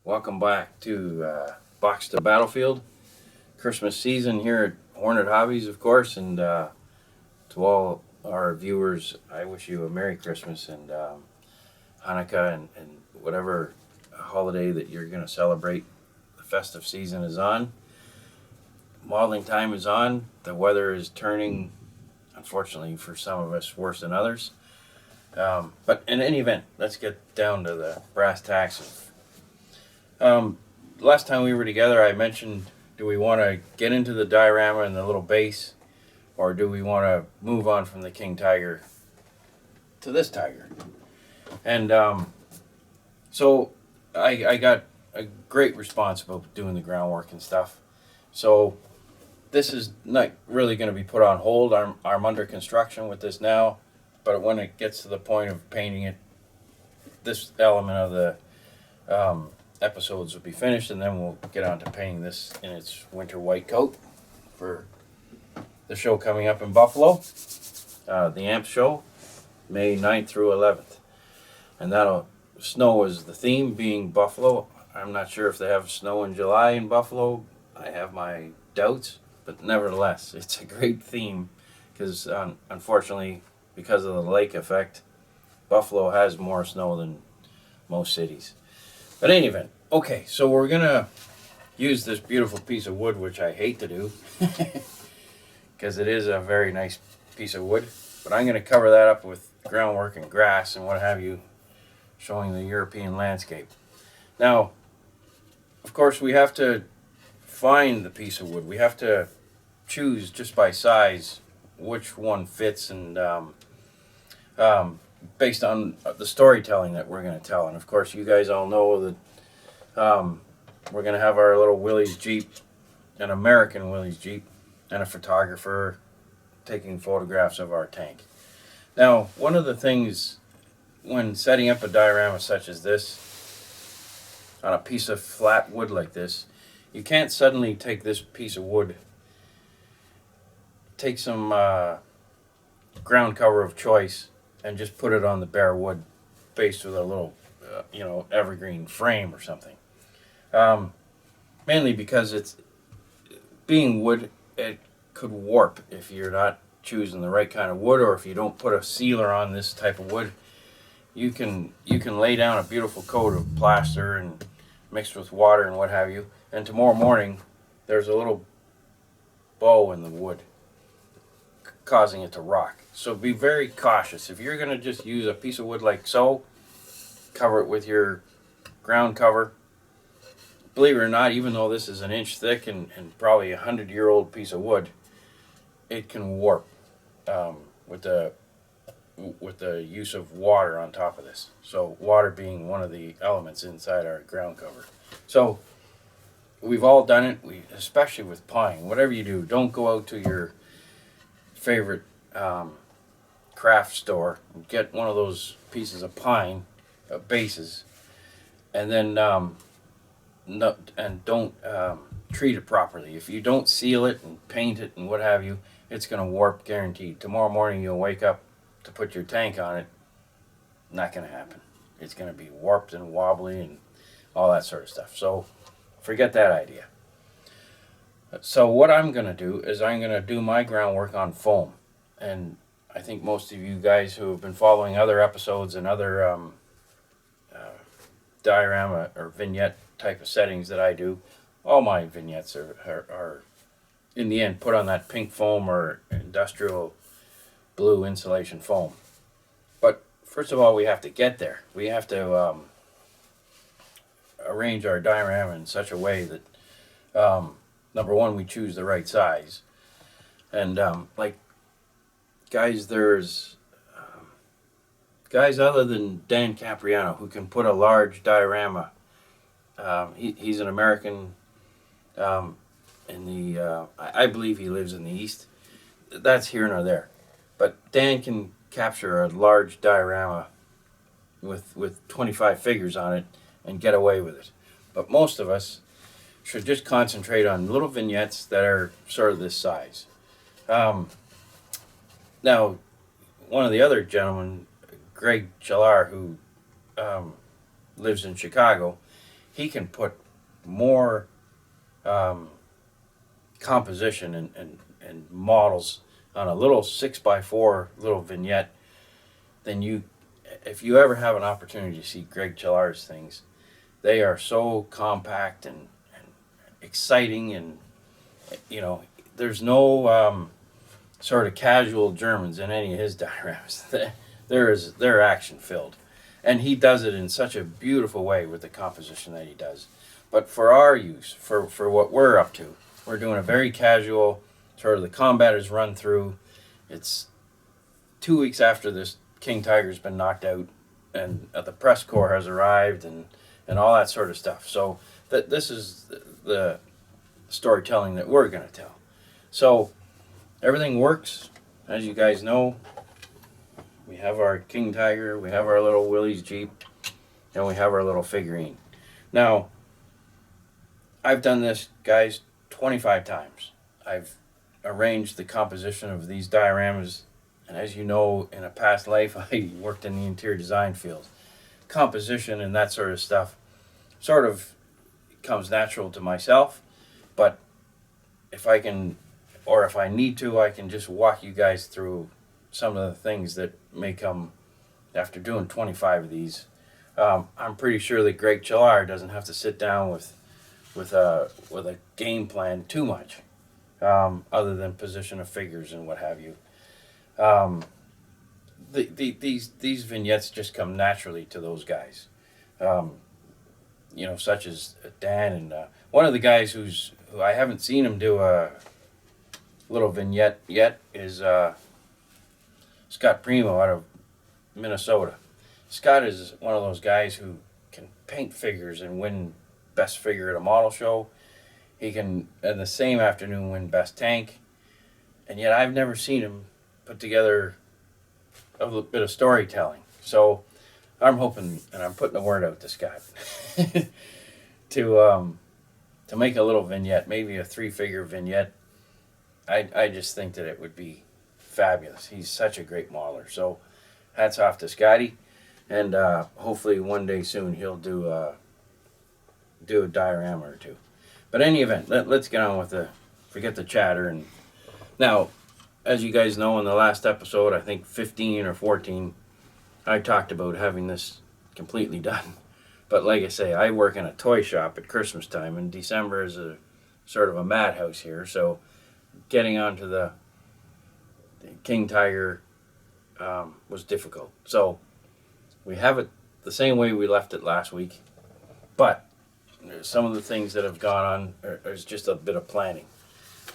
Welcome back to Box to Battlefield. Christmas season here at Hornet Hobbies, of course, and to all our viewers, I wish you a Merry Christmas and Hanukkah and whatever holiday that you're going to celebrate. The festive season is on. Modeling time is on. The weather is turning, unfortunately for some of us, worse than others. But in any event, let's get down to the brass tacks of last time we were together, I mentioned, do we want to get into the diorama and the little base, or do we want to move on from the king tiger to this tiger? And so I got a great response about doing the groundwork and stuff. So this is not really going to be put on hold. I'm under construction with this now, but when it gets to the point of painting it, this element of the episodes will be finished, and then we'll get on to painting this in its winter white coat for the show coming up in Buffalo, the AMP show, May 9th through 11th. And snow is the theme, being Buffalo. I'm not sure if they have snow in July in Buffalo. I have my doubts, but nevertheless, it's a great theme because unfortunately, because of the lake effect, Buffalo has more snow than most cities. But in any event, okay, so we're going to use this beautiful piece of wood, which I hate to do, because it is a very nice piece of wood. But I'm going to cover that up with groundwork and grass and what have you, showing the European landscape. Now, of course, we have to find the piece of wood. We have to choose just by size which one fits, and based on the storytelling that we're going to tell. And of course, you guys all know that we're going to have our little Willys Jeep, an American Willys Jeep, and a photographer taking photographs of our tank. Now, one of the things when setting up a diorama such as this, on a piece of flat wood like this, you can't suddenly take this piece of wood, take some ground cover of choice, and just put it on the bare wood faced with a little, evergreen frame or something. Mainly because it's being wood, it could warp if you're not choosing the right kind of wood, or if you don't put a sealer on this type of wood. You can lay down a beautiful coat of plaster and mixed with water and what have you, and tomorrow morning there's a little bow in the wood causing it to rock. So be very cautious. If you're going to just use a piece of wood like so, cover it with your ground cover. Believe it or not, even though this is an inch thick and probably 100-year-old piece of wood, it can warp with the use of water on top of this. So water being one of the elements inside our ground cover. So we've all done it, especially with pine. Whatever you do, don't go out to your favorite craft store and get one of those pieces of pine bases, and then don't treat it properly. If you don't seal it and paint it and what have you, it's going to warp, guaranteed. Tomorrow morning you'll wake up to put your tank on it, not going to happen. It's going to be warped and wobbly and all that sort of stuff. So forget that idea. So what I'm going to do is I'm going to do my groundwork on foam. And I think most of you guys who have been following other episodes and other diorama or vignette type of settings that I do, all my vignettes are in the end put on that pink foam or industrial blue insulation foam. But first of all, we have to get there. We have to arrange our diorama in such a way that number one, we choose the right size. And there's guys other than Dan Capriano who can put a large diorama. He's an American I believe he lives in the East. That's here nor there. But Dan can capture a large diorama with 25 figures on it and get away with it. But most of us should just concentrate on little vignettes that are sort of this size. Now, one of the other gentlemen, Greg Chalar, who lives in Chicago, he can put more composition and models on a little 6x4 little vignette than you. If you ever have an opportunity to see Greg Chillard's things, they are so compact and exciting, and there's no sort of casual Germans in any of his dioramas. They're action filled, and he does it in such a beautiful way with the composition that he does. But for our use, for what we're up to, we're doing a very casual sort of the combaters run through. It's 2 weeks after this King Tiger's been knocked out, and the press corps has arrived, and all that sort of stuff. So this is the storytelling that we're going to tell. So everything works, as you guys know. We have our King Tiger, we have our little Willie's Jeep, and we have our little figurine. Now, I've done this, guys, 25 times. I've arranged the composition of these dioramas, and as you know, in a past life, I worked in the interior design field. Composition and that sort of stuff sort of comes natural to myself, but if I can, or if I need to, I can just walk you guys through some of the things that may come after doing 25 of these. I'm pretty sure that Greg Chillard doesn't have to sit down with a game plan too much, other than position of figures and what have you. These vignettes just come naturally to those guys, such as Dan, and one of the guys who I haven't seen him do a little vignette yet is Scott Primo out of Minnesota. Scott is one of those guys who can paint figures and win best figure at a model show. He can, in the same afternoon, win best tank, and yet I've never seen him put together a little bit of storytelling. So I'm hoping, and I'm putting the word out to Scott, to make a little vignette, maybe a 3-figure vignette. I just think that it would be fabulous. He's such a great modeler. So hats off to Scotty, and hopefully one day soon he'll do a diorama or two. But in any event, let's get on with forget the chatter. And now, as you guys know, in the last episode, I think 15 or 14, I talked about having this completely done. But like I say, I work in a toy shop at Christmas time, and December is a sort of a madhouse here. So getting onto the King Tiger was difficult. So we have it the same way we left it last week, but some of the things that have gone on is just a bit of planning.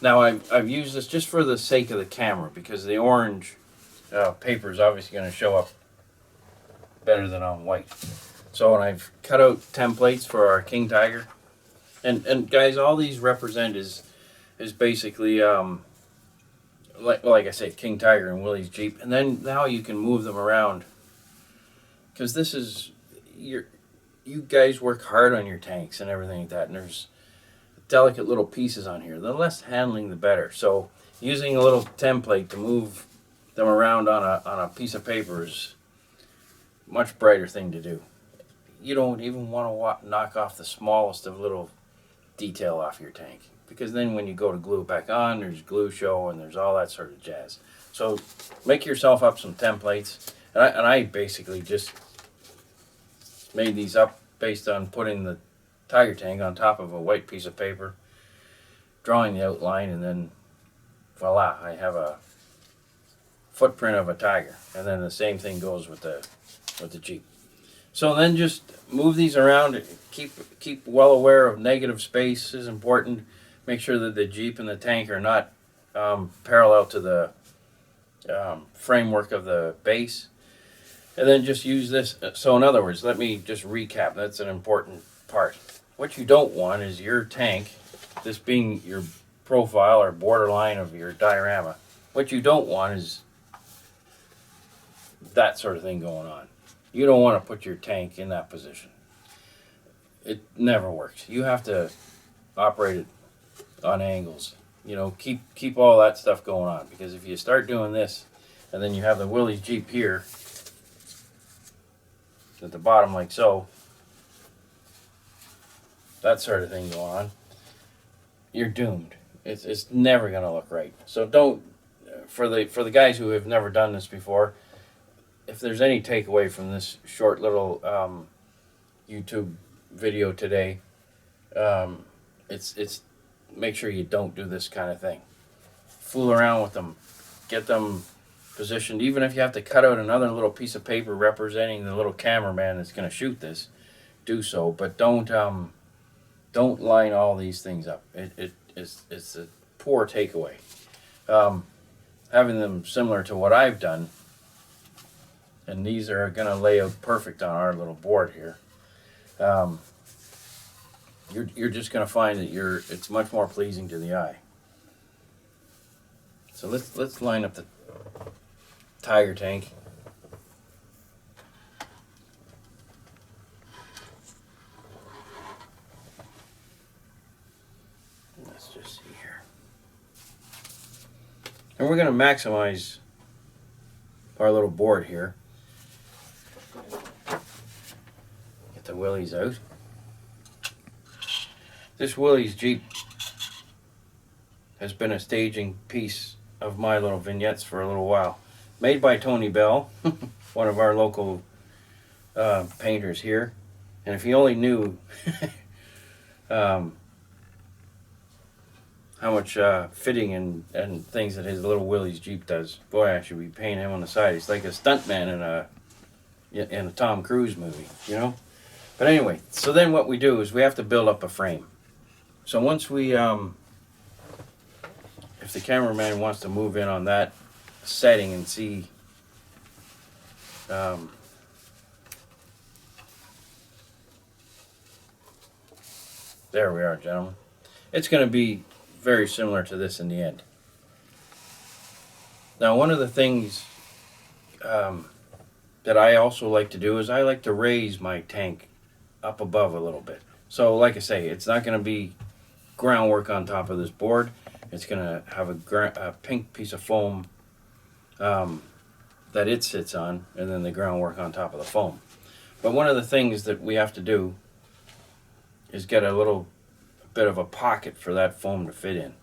Now I've used this just for the sake of the camera, because the orange paper is obviously going to show up better than on white. So when I've cut out templates for our King Tiger, and guys, all these represent is basically like I say, King Tiger and Willie's Jeep, and then now you can move them around, because this is you guys work hard on your tanks and everything like that, and there's delicate little pieces on here. The less handling, the better. So using a little template to move them around on a piece of paper is a much brighter thing to do. You don't even want to knock off the smallest of little detail off your tank, because then when you go to glue it back on, there's glue show and there's all that sort of jazz. So make yourself up some templates, and I basically just made these up based on putting the tiger tank on top of a white piece of paper, drawing the outline, and then voila, I have a footprint of a tiger. And then the same thing goes with the Jeep. So then just move these around. Keep well aware of negative space is important. Make sure that the Jeep and the tank are not parallel to the framework of the base. And then just use this. So in other words, let me just recap. That's an important part. What you don't want is your tank, this being your profile or borderline of your diorama, what you don't want is that sort of thing going on. You don't want to put your tank in that position. It never works. You have to operate it on angles. Keep all that stuff going on, because if you start doing this and then you have the Willie's Jeep here at the bottom like so, that sort of thing go on, you're doomed. It's never going to look right. So don't, for the guys who have never done this before, if there's any takeaway from this short little YouTube video today, it's make sure you don't do this kind of thing. Fool around with them, get them positioned. Even if you have to cut out another little piece of paper representing the little cameraman that's going to shoot this, do so. But don't line all these things up. It's a poor takeaway. Having them similar to what I've done, and these are going to lay out perfect on our little board here. You're just going to find that it's much more pleasing to the eye. So let's line up the tiger tank. Let's just see here. And we're going to maximize our little board here. Get the Willys out. This Willys Jeep has been a staging piece of my little vignettes for a little while. Made by Tony Bell, one of our local painters here. And if you only knew how much fitting and things that his little Willys Jeep does, boy, I should be paying him on the side. He's like a stuntman in a Tom Cruise movie, you know? But anyway, so then what we do is we have to build up a frame. So once we, if the cameraman wants to move in on that setting and see, there we are, gentlemen. It's going to be very similar to this in the end. Now, one of the things that I also like to do is I like to raise my tank up above a little bit. So like I say, it's not going to be groundwork on top of this board. It's going to have a pink piece of foam that it sits on, and then the groundwork on top of the foam. But one of the things that we have to do is get a little bit of a pocket for that foam to fit in.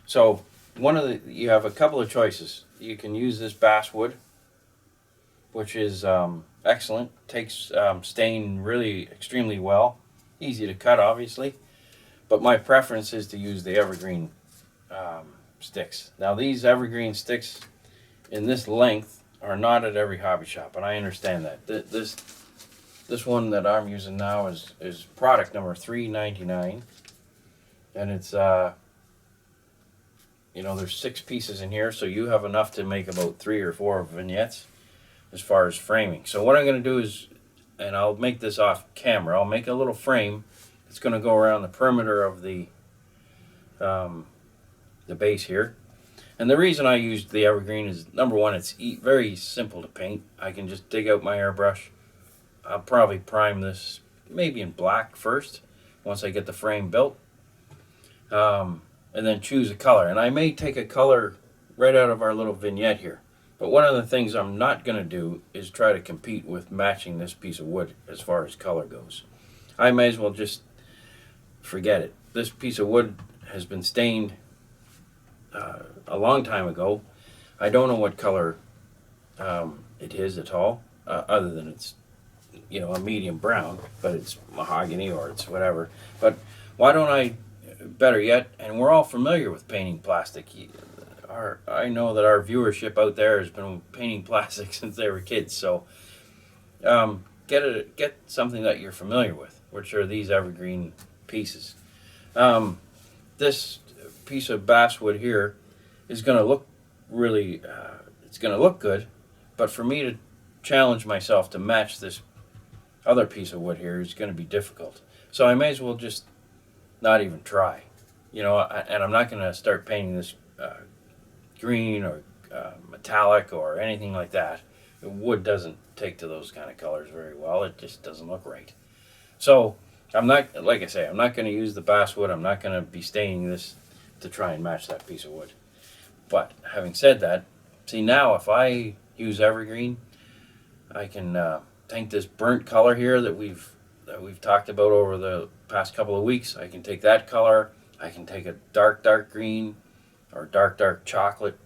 So you have a couple of choices. You can use this basswood, which is excellent. Takes stain really extremely well. Easy to cut, obviously. But my preference is to use the Evergreen sticks. Now these Evergreen sticks in this length are not at every hobby shop, and I understand that. This one that I'm using now is product number 399, and it's there's 6 pieces in here, so you have enough to make about 3 or 4 vignettes as far as framing. So what I'm going to do is, and I'll make this off camera, I'll make a little frame that's going to go around the perimeter of the base here. And the reason I used the Evergreen is, number one, it's very simple to paint. I can just dig out my airbrush. I'll probably prime this maybe in black first, once I get the frame built. And then choose a color. And I may take a color right out of our little vignette here. But one of the things I'm not going to do is try to compete with matching this piece of wood as far as color goes. I may as well just forget it. This piece of wood has been stained a long time ago. I don't know what color it is at all, other than it's a medium brown, but it's mahogany or it's whatever. But why don't I, better yet, and we're all familiar with painting plastic. I know that our viewership out there has been painting plastic since they were kids, so get something that you're familiar with, which are these Evergreen pieces. This piece of basswood here is going to look really, it's going to look good, but for me to challenge myself to match this other piece of wood here is going to be difficult. So I may as well just not even try, and I'm not going to start painting this green or metallic or anything like that. Wood doesn't take to those kind of colors very well. It just doesn't look right. So I'm not, like I say, I'm not going to use the basswood. I'm not going to be staining this to try and match that piece of wood. But having said that, see, now if I use Evergreen, I can take this burnt color here that that we've talked about over the past couple of weeks. I can take that color, I can take a dark green or dark chocolate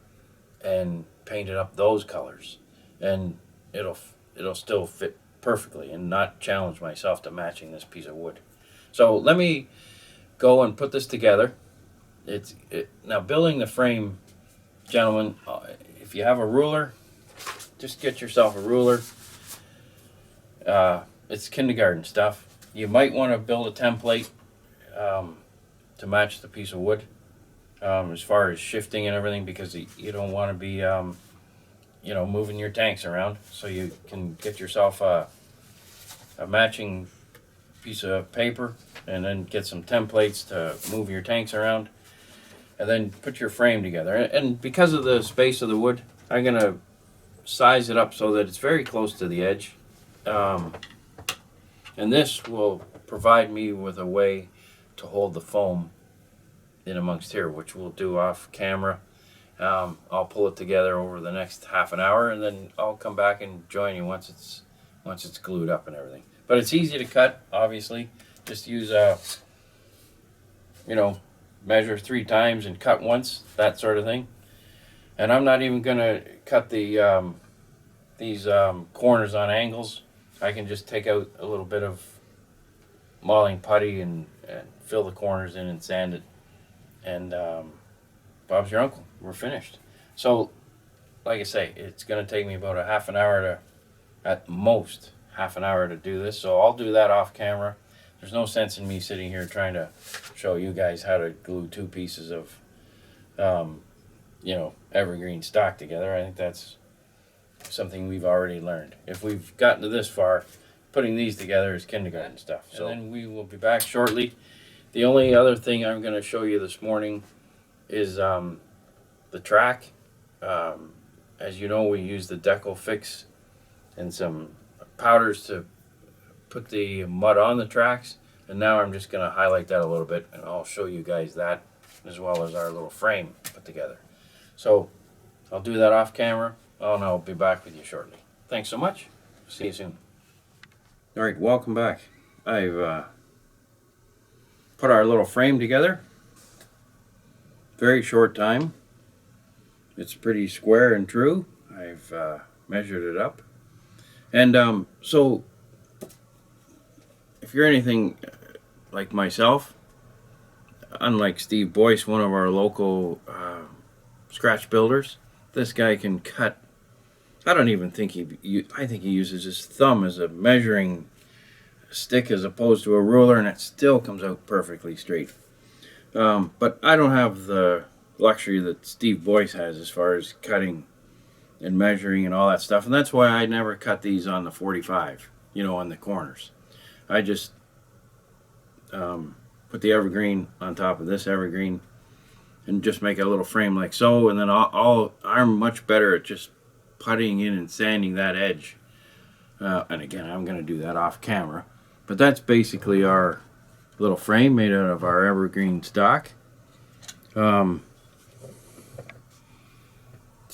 and paint it up those colors, and it'll still fit perfectly and not challenge myself to matching this piece of wood. So let me go and put this together. Now building the frame, gentlemen, if you have a ruler, just get yourself a ruler. It's kindergarten stuff. You might want to build a template to match the piece of wood as far as shifting and everything, because you don't want to be moving your tanks around. So you can get yourself a matching piece of paper and then get some templates to move your tanks around, and then put your frame together. And because of the space of the wood, I'm going to size it up so that it's very close to the edge. And this will provide me with a way to hold the foam in amongst here, which we'll do off camera. I'll pull it together over the next half an hour, and then I'll come back and join you once it's glued up and everything. But it's easy to cut, obviously. Just use measure 3 times and cut once, that sort of thing. And I'm not even going to cut these corners on angles. I can just take out a little bit of mauling putty and fill the corners in and sand it. And Bob's your uncle. We're finished. So, like I say, it's going to take me about at most half an hour to do this. So I'll do that off camera. There's no sense in me sitting here trying to show you guys how to glue 2 pieces of, evergreen stock together. I think that's something we've already learned. If we've gotten to this far, putting these together is kindergarten stuff. So then we will be back shortly. The only other thing I'm going to show you this morning is the track. As you know, we use the Deco Fix and some powders to put the mud on the tracks, and now I'm just going to highlight that a little bit, and I'll show you guys that as well as our little frame put together. So I'll do that off camera. And I'll be back with you shortly. Thanks so much. See you soon. All right, welcome back. I've put our little frame together. Very short time. It's pretty square and true. I've measured it up. And so if you're anything like myself, unlike Steve Boyce, one of our local scratch builders, this guy can cut. I don't even think I think he uses his thumb as a measuring stick as opposed to a ruler, and it still comes out perfectly straight. But I don't have the luxury that Steve Boyce has as far as cutting and measuring and all that stuff, and that's why I never cut these on the 45, on the corners. I just put the evergreen on top of this evergreen and just make a little frame like so, and then I'm much better at just puttying in and sanding that edge. And again, I'm going to do that off camera. But that's basically our little frame made out of our evergreen stock. So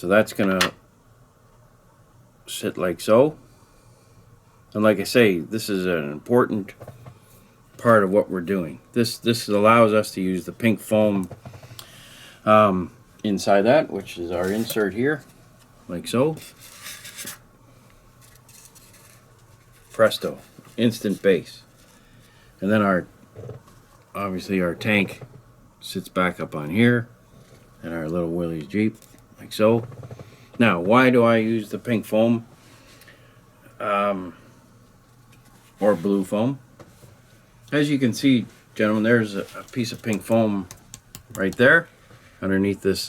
that's going to sit like so. And like I say, this is an important part of what we're doing. This allows us to use the pink foam inside that, which is our insert here, like so. Presto, instant base. And then obviously our tank sits back up on here, and our little Willys Jeep, like so. Now, why do I use the pink foam or blue foam? As you can see, gentlemen, there's a piece of pink foam right there underneath this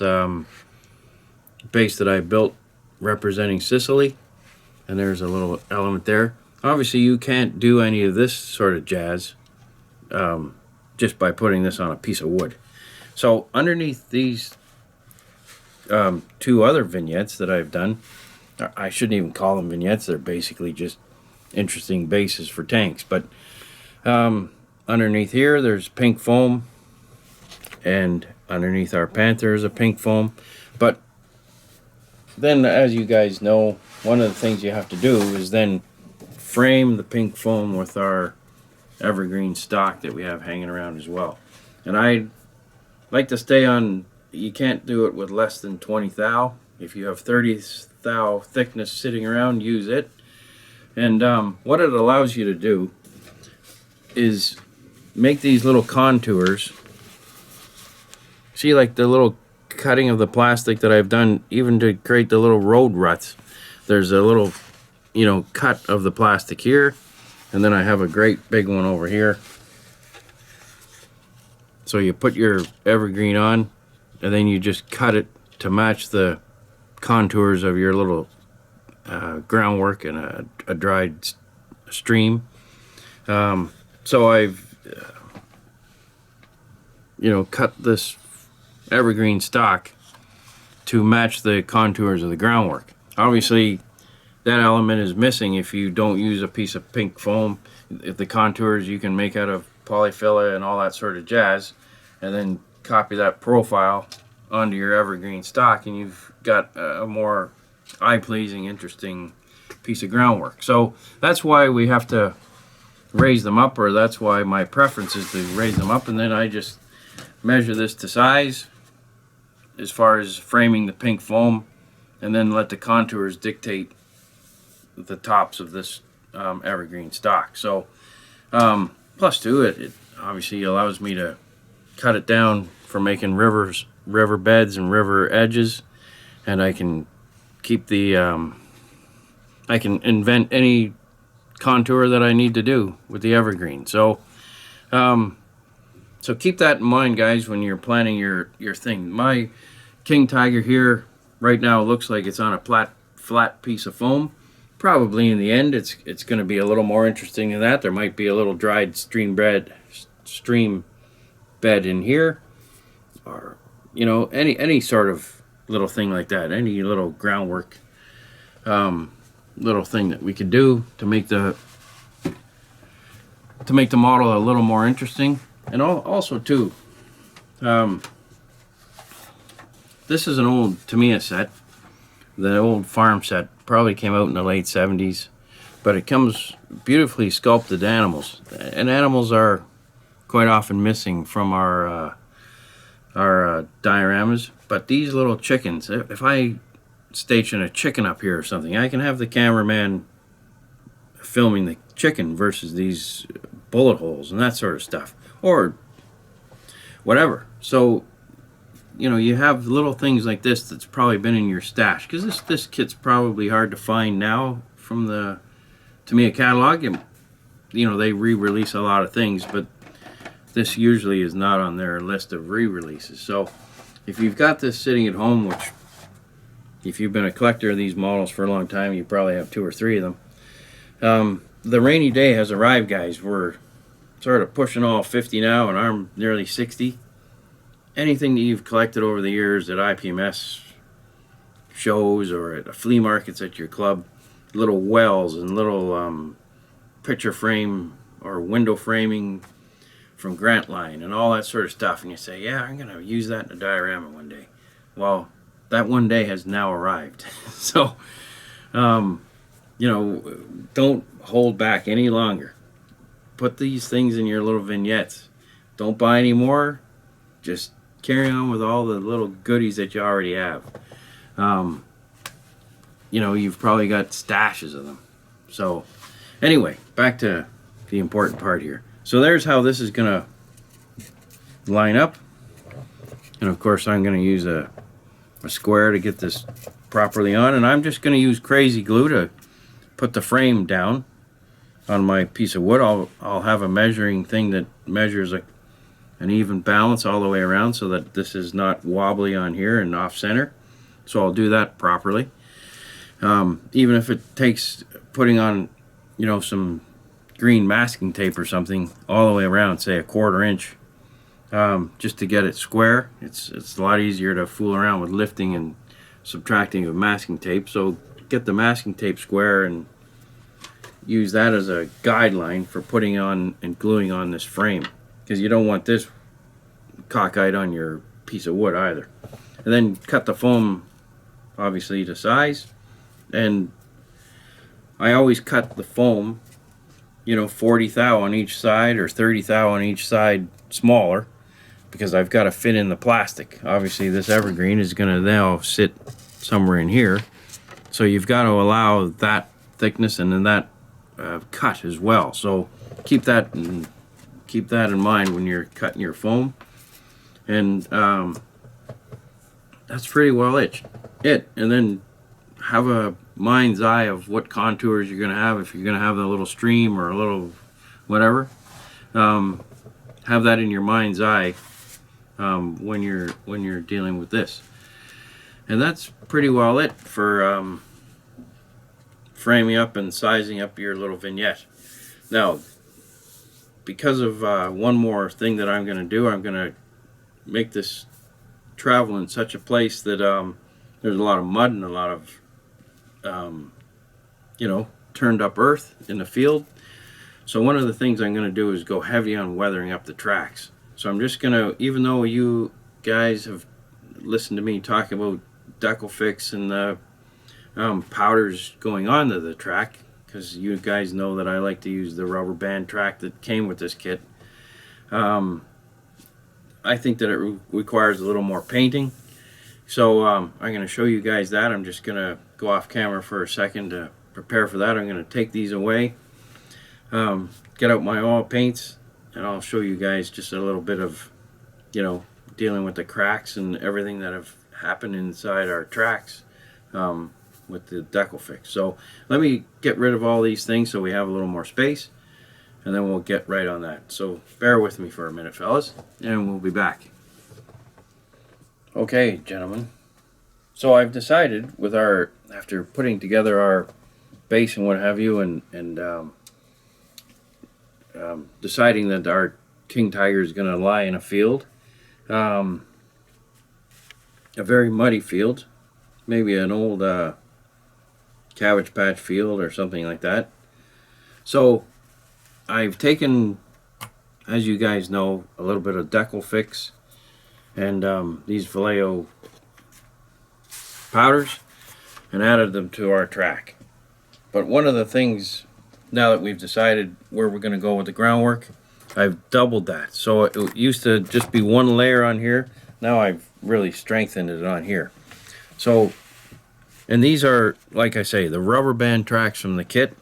base that I built representing Sicily, and there's a little element there. Obviously you can't do any of this sort of jazz just by putting this on a piece of wood. So underneath these 2 other vignettes that I've done, I shouldn't even call them vignettes, they're basically just interesting bases for tanks, but underneath here there's pink foam, and underneath our Panther is a pink foam. But then, as you guys know, one of the things you have to do is then frame the pink foam with our evergreen stock that we have hanging around as well. And I like to stay on, you can't do it with less than 20 thou. If you have 30 thou thickness sitting around, use it. And what it allows you to do is make these little contours. See, like the little cutting of the plastic that I've done, even to create the little road ruts. There's a little, cut of the plastic here, and then I have a great big one over here. So you put your evergreen on, and then you just cut it to match the contours of your little groundwork and a dried stream. So I've cut this evergreen stock to match the contours of the groundwork. Obviously that element is missing if you don't use a piece of pink foam. If the contours you can make out of polyfilla and all that sort of jazz, and then copy that profile onto your evergreen stock, and you've got a more eye-pleasing, interesting piece of groundwork. So that's why we have to raise them up, or that's why my preference is to raise them up, and then I just measure this to size as far as framing the pink foam, and then let the contours dictate the tops of this evergreen stock. So plus too, it obviously allows me to cut it down for making river beds and river edges, and I can keep the I can invent any contour that I need to do with the evergreen. So so keep that in mind, guys, when you're planning your thing. My king tiger here right now looks like it's on a flat piece of foam. Probably in the end it's going to be a little more interesting than that. There might be a little dried stream bed in here, or any sort of little thing like that, any little groundwork little thing that we could do to make the model a little more interesting. And also too, this is an old Tamiya set, the old farm set, probably came out in the late 70s, but it comes beautifully sculpted animals, and animals are quite often missing from our dioramas. But these little chickens, if I station a chicken up here or something, I can have the cameraman filming the chicken versus these bullet holes and that sort of stuff, or whatever. So you have little things like this that's probably been in your stash, because this kit's probably hard to find now from the Tamiya catalog. And they re-release a lot of things, but this usually is not on their list of re-releases. So if you've got this sitting at home, which if you've been a collector of these models for a long time, you probably have 2 or 3 of them. The rainy day has arrived, guys. We're sort of pushing all 50 now, and I'm nearly 60. Anything that you've collected over the years at IPMS shows or at flea markets at your club, little wells and little picture frame or window framing from Grantline and all that sort of stuff, and you say, yeah, I'm going to use that in a diorama one day. Well, that one day has now arrived. So, don't hold back any longer. Put these things in your little vignettes. Don't buy any more. Just carry on with all the little goodies that you already have. You've probably got stashes of them. So, anyway, back to the important part here. So there's how this is going to line up. And of course, I'm going to use a square to get this properly on, and I'm just going to use crazy glue to put the frame down on my piece of wood. I'll have a measuring thing that measures an even balance all the way around, so that this is not wobbly on here and off center. So I'll do that properly. Even if it takes putting on some green masking tape or something all the way around, say a 1/4 inch, just to get it square. It's a lot easier to fool around with lifting and subtracting of masking tape. So get the masking tape square and use that as a guideline for putting on and gluing on this frame, because you don't want this cockeyed on your piece of wood either. And then cut the foam obviously to size, and I always cut the foam 40 thou on each side or 30 thou on each side smaller, because I've got to fit in the plastic. Obviously this evergreen is going to now sit somewhere in here, so you've got to allow that thickness and then that cut as well. So keep that in mind when you're cutting your foam. And that's pretty well it. And then have a mind's eye of what contours you're going to have. If you're going to have a little stream or a little whatever, have that in your mind's eye when you're dealing with this. And that's pretty well it for framing up and sizing up your little vignette. Now, because of one more thing that I'm going to do, I'm going to make this travel in such a place that there's a lot of mud and a lot of turned up earth in the field. So one of the things I'm going to do is go heavy on weathering up the tracks. So I'm just going to, even though you guys have listened to me talk about decal fix and the powders going onto the track, because you guys know that I like to use the rubber band track that came with this kit, I think that it requires a little more painting. So I'm going to show you guys that. I'm just going to go off camera for a second to prepare for that. I'm going to take these away, get out my oil paints, and I'll show you guys just a little bit of, dealing with the cracks and everything that have happened inside our tracks with the decal fix. So let me get rid of all these things so we have a little more space, and then we'll get right on that. So bear with me for a minute, fellas, and we'll be back. Okay, gentlemen. So I've decided after putting together our base and what have you, and deciding that our king tiger is going to lie in a field, a very muddy field, maybe an old Cabbage Patch field or something like that. So I've taken, as you guys know, a little bit of decal fix and these Vallejo powders and added them to our track. But one of the things, now that we've decided where we're going to go with the groundwork, I've doubled that. So it used to just be one layer on here. Now I've really strengthened it on here. So, and these are, like I say, the rubber band tracks from the kit,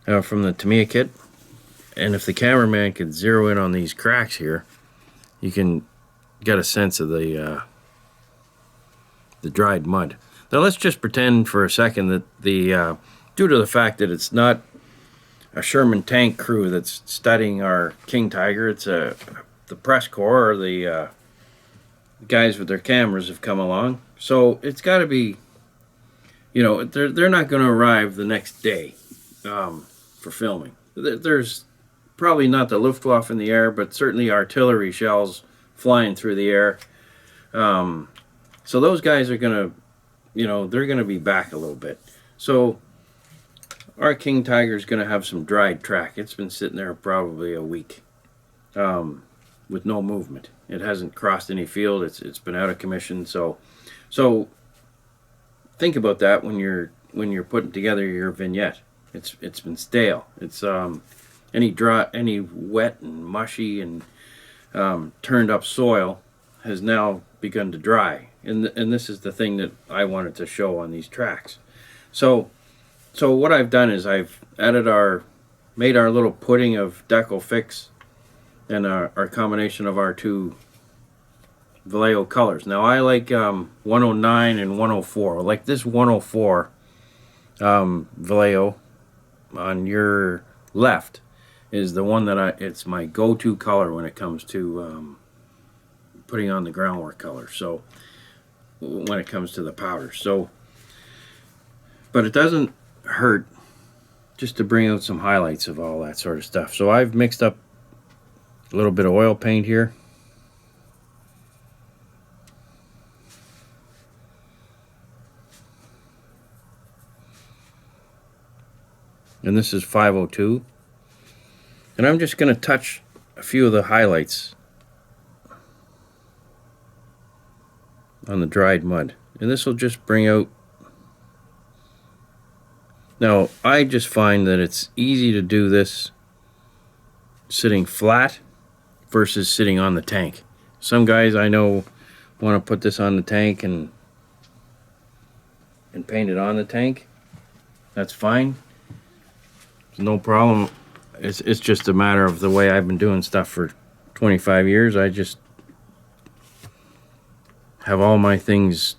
from the Tamiya kit. And if the cameraman could zero in on these cracks here, you can get a sense of the dried mud. Now let's just pretend for a second that due to the fact that it's not a Sherman tank crew that's studying our king tiger, it's the press corps or the guys with their cameras have come along. So it's got to be, they're not going to arrive the next day for filming. There's probably not the Luftwaffe in the air, but certainly artillery shells flying through the air. So those guys are going to, they're going to be back a little bit. So our king tiger is going to have some dried track. It's been sitting there probably a week with no movement. It hasn't crossed any field. It's been out of commission. So think about that when you're putting together your vignette. It's been stale. It's any wet and mushy and turned up soil has now begun to dry. And this is the thing that I wanted to show on these tracks. So what I've done is I've made our little pudding of decal fix and our combination of our two Vallejo colors. Now I like 109 and 104. Like this 104 Vallejo on your left is the one that it's my go-to color when it comes to putting on the groundwork color. So when it comes to the powder. So, but it doesn't hurt just to bring out some highlights of all that sort of stuff. So I've mixed up a little bit of oil paint here. And this is 502. And I'm just going to touch a few of the highlights on the dried mud. And this will just bring out Now, I just find that it's easy to do this sitting flat versus sitting on the tank. Some guys I know want to put this on the tank and paint it on the tank. That's fine. No problem. It's just a matter of the way I've been doing stuff for 25 years. I just have all my things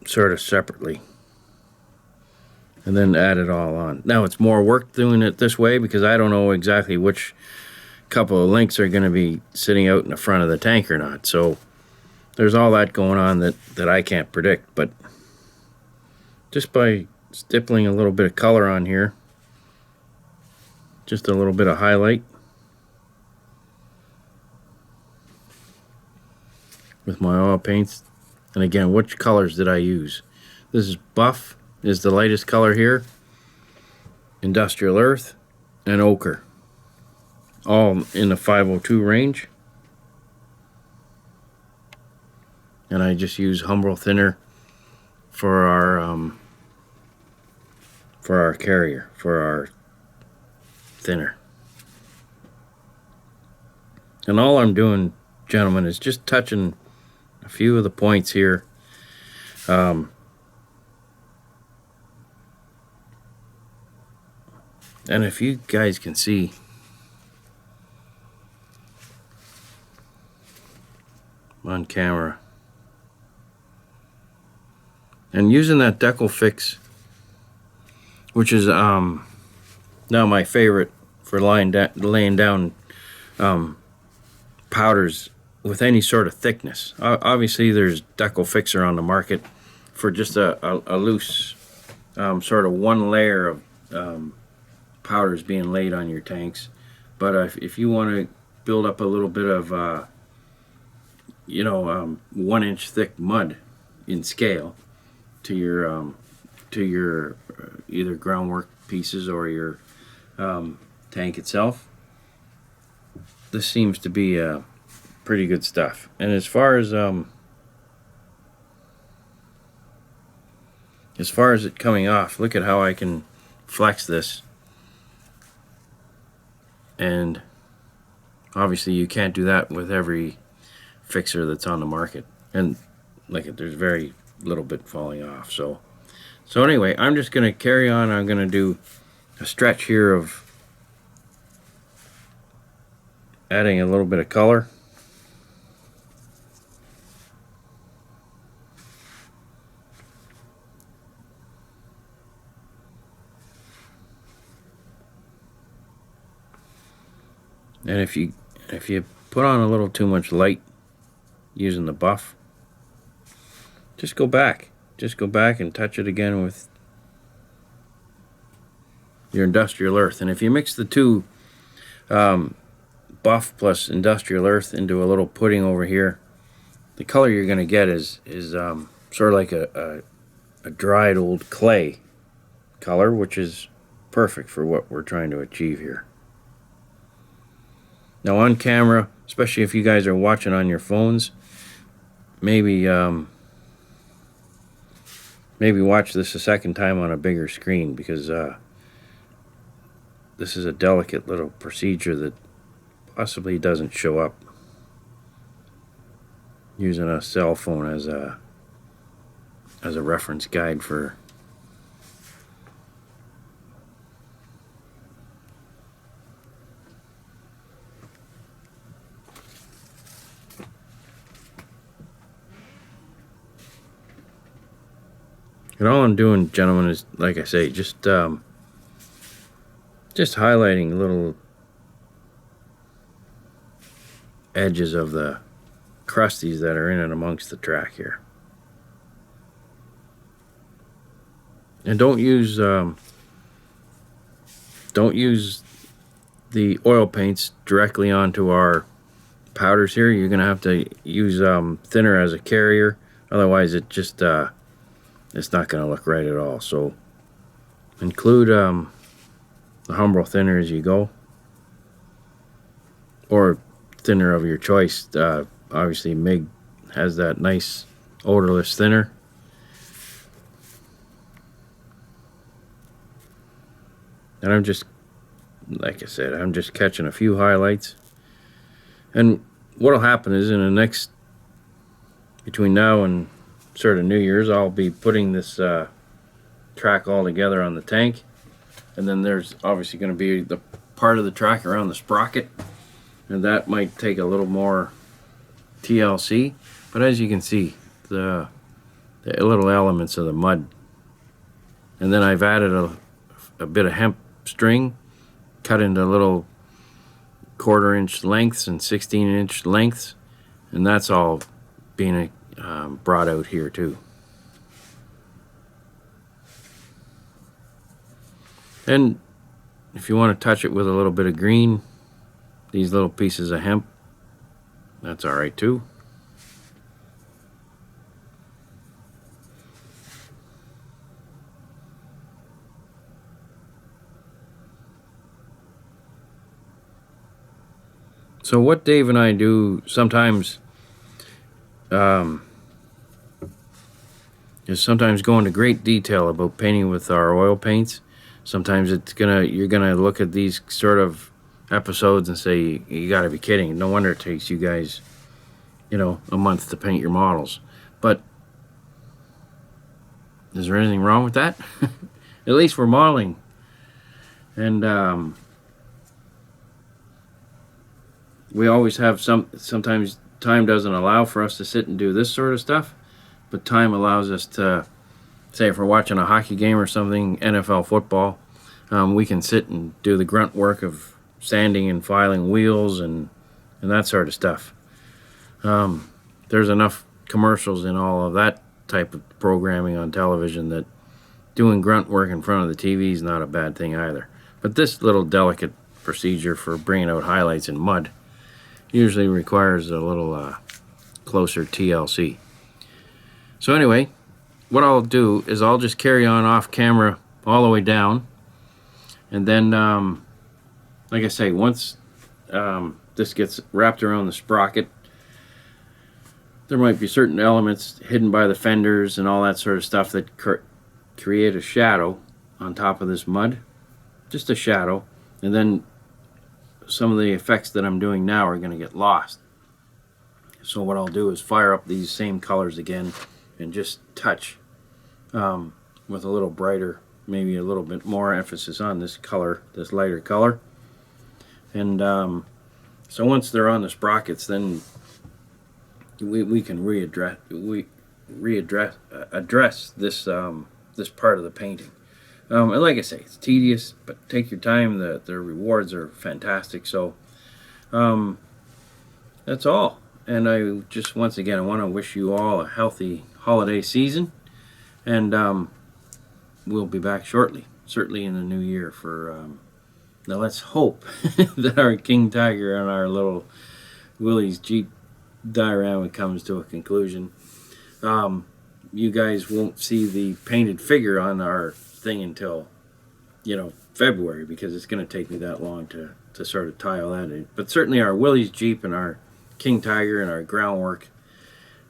sort of separately and then add it all on. Now it's more work doing it this way because I don't know exactly which couple of links are going to be sitting out in the front of the tank or not. So there's all that going on that I can't predict. But just by stippling a little bit of color on here, just a little bit of highlight with my oil paints. And again, which colors did I use? This is buff, is the lightest color here. Industrial earth and ochre, all in the 502 range. And I just use Humbrol thinner for our carrier, for our thinner. And all I'm doing, gentlemen, is just touching a few of the points here. And if you guys can see, on camera, and using that decal fix, which is now my favorite for laying down powders with any sort of thickness. Obviously there's decal fixer on the market for just a loose sort of one layer of powders being laid on your tanks. But if you want to build up a little bit of 1 inch thick mud in scale to your either groundwork pieces or your tank itself, this seems to be pretty good stuff. And as far as it coming off, look at how I can flex this. And obviously you can't do that with every fixer that's on the market. And like there's very little bit falling off. So anyway, I'm just going to carry on. I'm going to do a stretch here of adding a little bit of color. And if you put on a little too much light using the buff, just go back and touch it again with your industrial earth. And if you mix the two, buff plus industrial earth, into a little pudding over here, the color you're going to get is sort of like a dried old clay color, which is perfect for what we're trying to achieve here. Now on camera, especially if you guys are watching on your phones, maybe watch this a second time on a bigger screen, because this is a delicate little procedure that possibly doesn't show up using a cell phone as a reference guide for and all I'm doing, gentlemen, is, like I say, just highlighting little edges of the crusties that are in and amongst the track here. And don't use the oil paints directly onto our powders here. You're gonna have to use thinner as a carrier, otherwise it just it's not gonna look right at all. So include the Humbrol thinner as you go, or thinner of your choice. Obviously MIG has that nice odorless thinner. And I'm just, like I said, I'm just catching a few highlights. And what'll happen is in the next, between now and sort of New Year's, I'll be putting this track all together on the tank. And then there's obviously going to be the part of the track around the sprocket. And that might take a little more TLC. But as you can see, the little elements of the mud. And then I've added a bit of hemp string, cut into little 1/4 inch lengths and 16-inch lengths. And that's all being brought out here too. And if you want to touch it with a little bit of green, these little pieces of hemp, that's all right too. So what Dave and I do sometimes is sometimes go into great detail about painting with our oil paints. Sometimes you're gonna look at these sort of episodes and say, you gotta be kidding. No wonder it takes you guys, a month to paint your models. But is there anything wrong with that? At least we're modeling. And we always have sometimes time doesn't allow for us to sit and do this sort of stuff, but time allows us to, say if we're watching a hockey game or something, NFL football, we can sit and do the grunt work of sanding and filing wheels and that sort of stuff. There's enough commercials in all of that type of programming on television that doing grunt work in front of the TV is not a bad thing either. But this little delicate procedure for bringing out highlights in mud usually requires a little closer TLC. So anyway, what I'll do is I'll just carry on off camera all the way down, and then like I say, once this gets wrapped around the sprocket, there might be certain elements hidden by the fenders and all that sort of stuff that create a shadow on top of this mud, just a shadow, and then some of the effects that I'm doing now are going to get lost. So what I'll do is fire up these same colors again and just touch with a little brighter, maybe a little bit more emphasis on this color, this lighter color. And so once they're on the sprockets, then we can address this this part of the painting. And like I say, it's tedious, but take your time. The rewards are fantastic. So that's all. And I just, once again, I want to wish you all a healthy holiday season. And we'll be back shortly, certainly in the new year for... now let's hope that our King Tiger and our little Willie's Jeep diorama comes to a conclusion. You guys won't see the painted figure on our thing until February, because it's going to take me that long to sort of tie all that in. But certainly our Willie's Jeep and our King Tiger and our Groundwork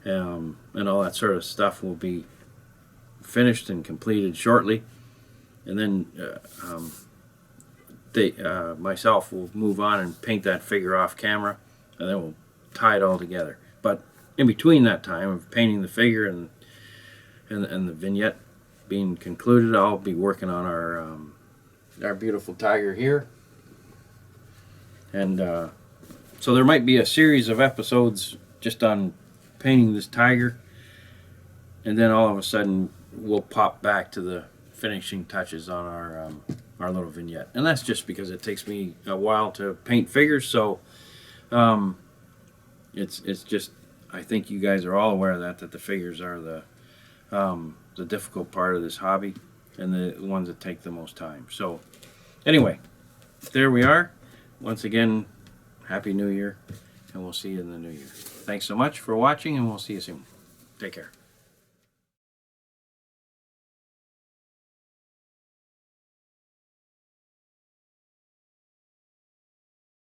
and all that sort of stuff will be finished and completed shortly. And then myself will move on and paint that figure off camera, and then we'll tie it all together. But in between that time of painting the figure and the vignette being concluded, I'll be working on our beautiful tiger here. And so there might be a series of episodes just on painting this tiger, and then all of a sudden we'll pop back to the finishing touches on our little vignette. And that's just because it takes me a while to paint figures. So it's just, I think you guys are all aware of that the figures are the difficult part of this hobby and the ones that take the most time. So anyway, there we are. Once again, Happy New Year, and we'll see you in the new year. Thanks so much for watching, and we'll see you soon. Take care.